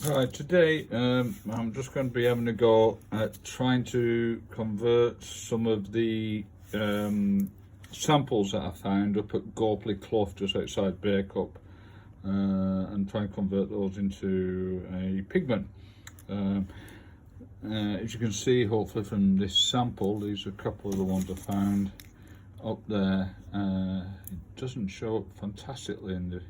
Right, today I'm just going to be having a go at trying to convert some of the samples that I found up at Gorpley Clough just outside Cup, and try and convert those into a pigment. As you can see, hopefully from this sample, these are a couple of the ones I found up there. It doesn't show up fantastically in the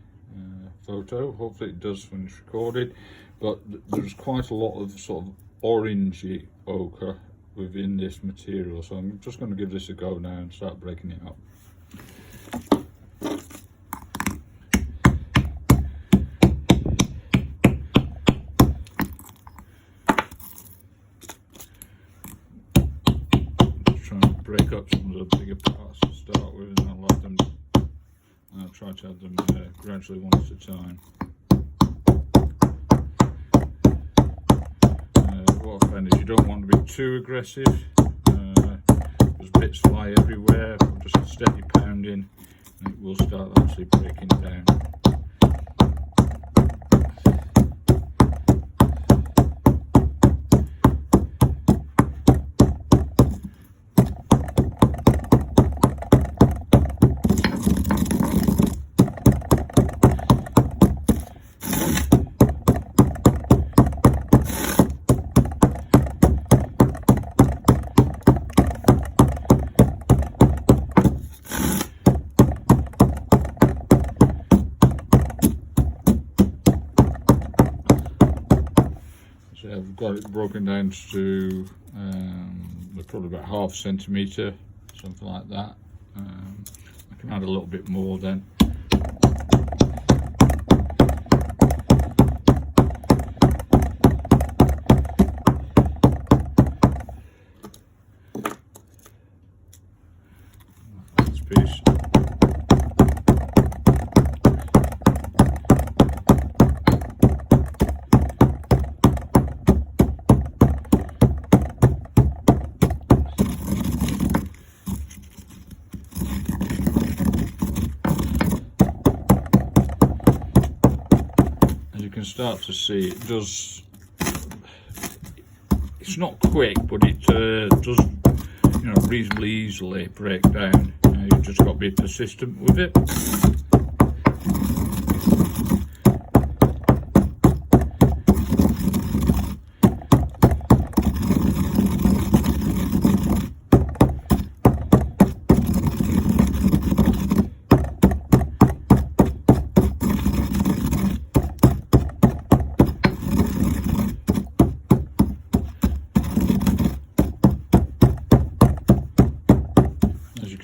photo. Hopefully it does when it's recorded, but there's quite a lot of sort of orangey ochre within this material, so I'm just going to give this a go now and start breaking it up. Just trying to break up some of the bigger parts to start with, and I'll have them, I'll try to have them gradually one at a time. What I find is you don't want to be too aggressive. There's bits fly everywhere, but just a steady pounding and it will start actually breaking down. So I've got it broken down to probably about ½ centimetre, something like that. I can add a little bit more then. This piece. You can start to see it does, it's not quick, but it does, reasonably easily break down. You've just got to be persistent with it.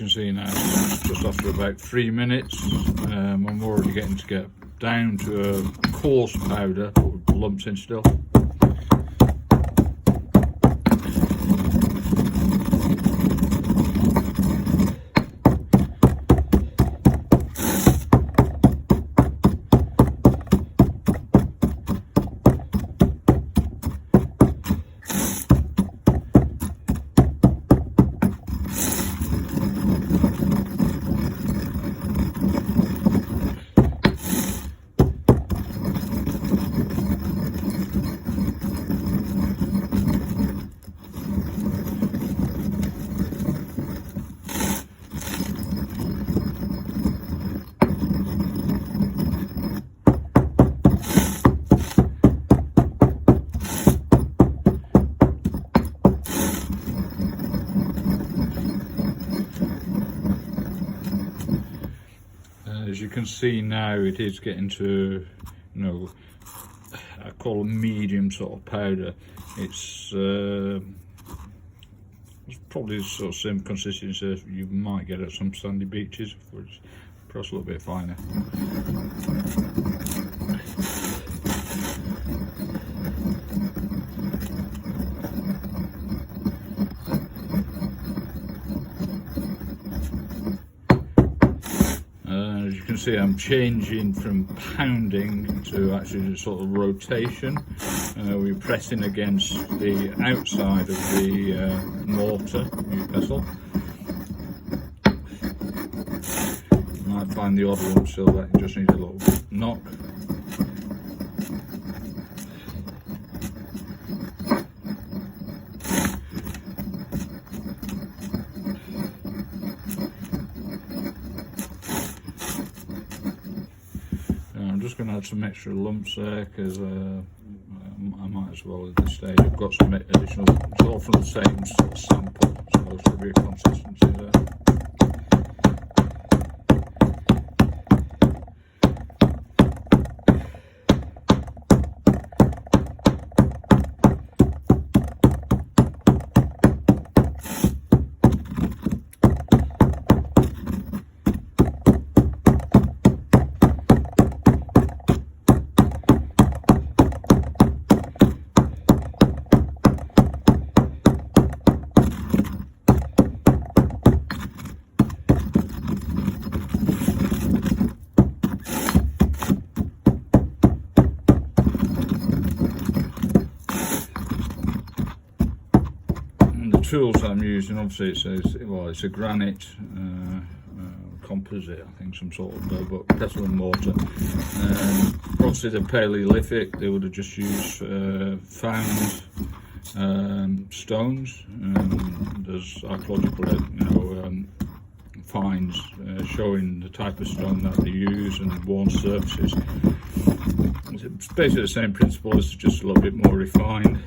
See now, just after about 3 minutes, I'm already getting to get down to a coarse powder with lumps in still. As you can see now, it is getting to, I call a medium sort of powder. It's probably the sort of same consistency as you might get at some sandy beaches, which perhaps a little bit finer. As you can see, I'm changing from pounding to actually sort of rotation. We're pressing against the outside of the mortar pestle. You might find the odd one still that you just need a little knock. I'm just going to add some extra lumps there because I might as well at this stage. I've got some additional, it's all from the same sort of sample, so there should be a consistency there. Tools I'm using, obviously it says, well, it's a granite composite, I think, some sort of but pestle and mortar. Obviously they're paleolithic, they would have just used found stones. There's archaeological finds showing the type of stone that they use and worn surfaces. It's basically the same principle, it's just a little bit more refined.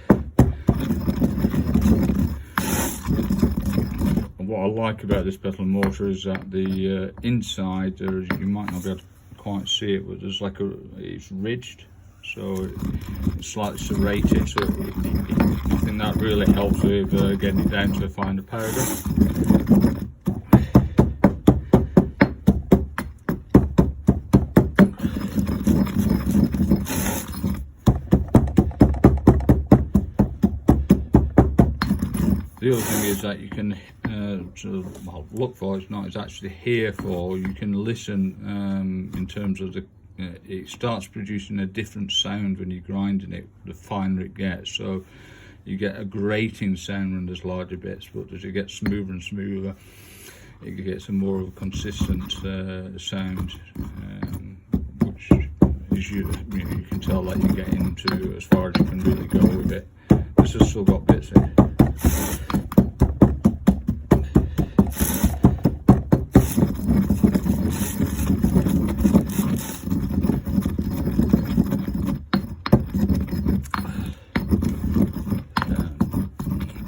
What I like about this pestle and mortar is that the inside, you might not be able to quite see it, but there's it's ridged, so it's slightly serrated, so I think that really helps with getting it down to a finer powder. The other thing is that you can look for, it's actually here for, you can listen in terms of it starts producing a different sound when you're grinding it, the finer it gets. So you get a grating sound when there's larger bits, but as it gets smoother and smoother, it gets a more of a consistent sound, which is you can tell that you're getting to as far as you can really go with it. This has still got bits in it.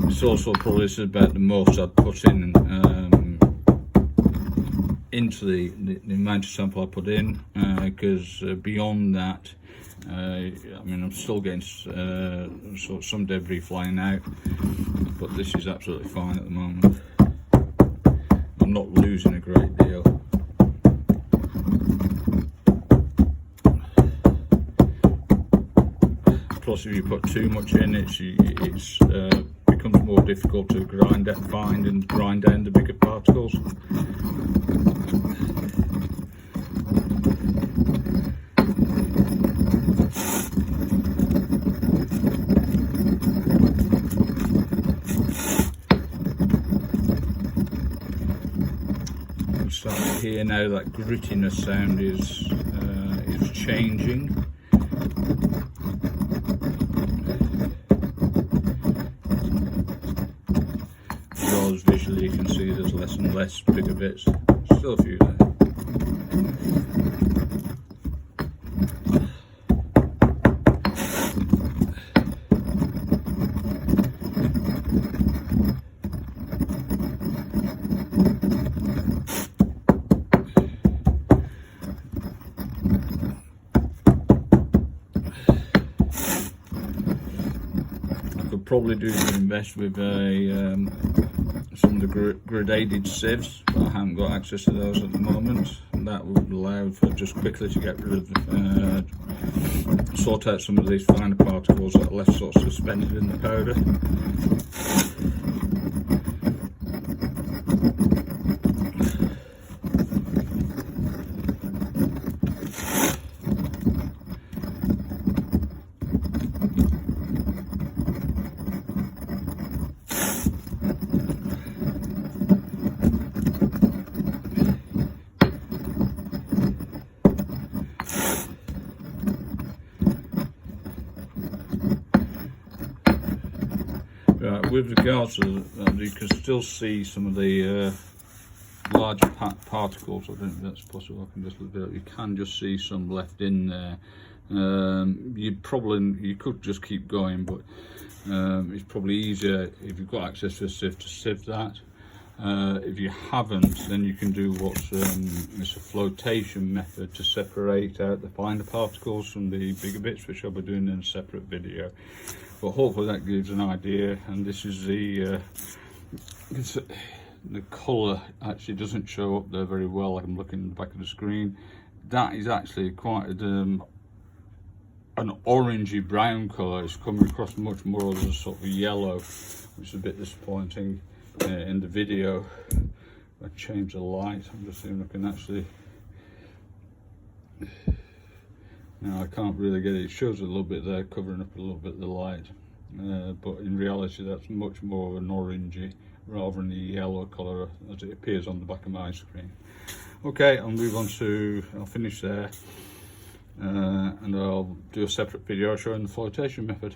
It's also probably about the most I'd put in into the amount of sample I put in, because beyond that, I mean, I'm still getting some debris flying out, but this is absolutely fine at the moment. I'm not losing a great deal. Plus, if you put too much in, it's becomes more difficult to find and grind down the bigger particles. I'm starting to hear now that grittiness sound is changing. Visually you can see there's less and less bigger bits, still a few there. I could probably do the best with some of the gradated sieves, but I haven't got access to those at the moment. And that would allow for just quickly to get rid of sort out some of these finer particles that are left sort of suspended in the powder. With regards to you can still see some of the larger particles. I don't know if that's possible. I can just look at it. You can just see some left in there. You could just keep going, but it's probably easier if you've got access to a sieve to sieve that. If you haven't, then you can do what's it's a flotation method to separate out the finer particles from the bigger bits, which I'll be doing in a separate video. But hopefully that gives an idea. And this is the colour actually doesn't show up there very well. I'm looking at the back of the screen. That is actually quite an orangey brown colour. It's coming across much more as a sort of yellow, which is a bit disappointing in the video. I change the light. I'm just seeing if I can actually. Now I can't really get it. It shows a little bit there, covering up a little bit of the light, but in reality that's much more of an orangey rather than the yellow colour as it appears on the back of my screen. Okay, I'll move on to. I'll finish there, and I'll do a separate video showing the flotation method.